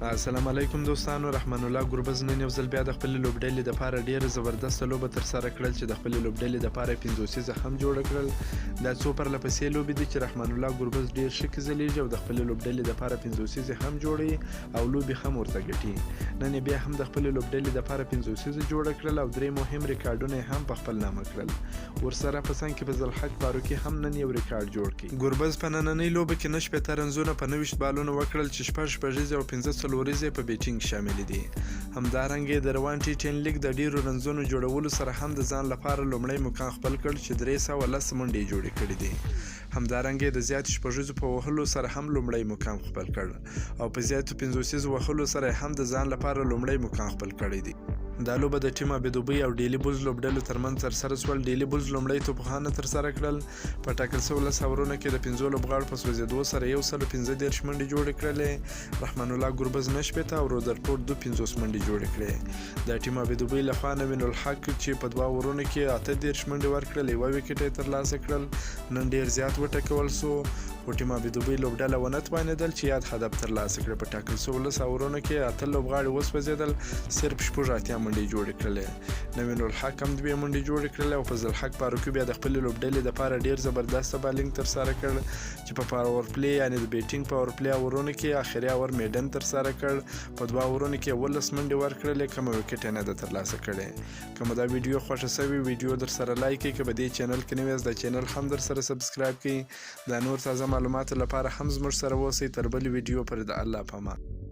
السلام علیکم دوستانو، رحمان الله ګربز نن یو ځل بیا د خپلې لوبډلې دپاره ډېره زبردسته لوبه ترسره کړل چې د خپلې لوبډلې دپاره یې 5 څیزه هم جوړه کړل. دا څو پرله پسې لوبې دي چې رحمان الله ګربز ډېر ښه ځلیږي او د خپلې لوبډلې دپاره 5 څیزې هم جوړوي او لوبې هم ورته ګټي. نن یې بیا هم د خپلې لوبډلې دپاره 5 څیزه جوړه کړل او 3 مهم ریکارډونه یې هم په خپل نامه کړل. ورسره په څنګ کې فضل حق فاروقي هم نن یو ریکارډ جوړ کړي. ګربز په نننۍ لوبه کې 9 شپېته رنزونه په 29 بالونو وکړل چې 6 شپږیزې او 15 څلوریزې په بیټینګ شامل دي. همدارنګه د روان ټي 10 لیګ د ډیرو رنزونو جوړولو سره هم د ځان لپاره لومړی مقام خپل کړ چې 310 منډې جوړې کړې دي. همدارنګه د زیات شپږیزو په وهلو سره هم لومړی مقام خپل کړ او په زیاتو 50 وهلو سره هم د ځان لپاره لومړی مقام خپل کړی دی. دا لوبه د ټیم ابدوبۍ او ډیلی بولز لوبډلو ترمنځ ترسره شول. ډیلی بولز لومړی توپخانه ترسره کړل. په ټاکل شوو 10 اورونو کې د 5 لوبغاړو په سوځېدو سره 115 منډې جوړې کړلې. رحمان الله ګربز 9 شپېته او رودرفورد 50 منډې جوړې کړې. د ټیم ابدوبۍ لخوا نوین الحق چې په 2 اورونو کې 38 منډې ورکړل، 1 وکټ یې ترلاسه کړل. نن ډېر زیات وټکول سو خو ټیم ابدوبۍ لوبډله ونه توانېدل چې یاد هدف ترلاسه کړي. په ټاکل شوو 10 اورونو کې 8 لوبغاړي وسوځېدل، صرف 80 منډې جوړې کړلې. نوین الحق هم 2 منډې جوړې کړلې او فضل حق فاروقي بیا د خپلې لوبډلې دپاره ډېر زبردسته بالینګ ترسره کړ چې په پاور پلی یعنې د بیټینګ پاور پلی اورونو کې آخري اور میډن ترسره کړ. په 2 اورونو کې 11 منډې ورکړلې، کومه وکټ یې نه ده ترلاسه کړې. که مو دا ویډیو خوښه سوي ویډیو در سره لایک کړئ، که په دې چینل کې نوی یاست دا چینل هم در سره سبسکرایب کړئ. دا نور تازه معلوماتو لپاره هم زموږ سره اوسئ. تر بلې ویډیو پورې د الله په امان.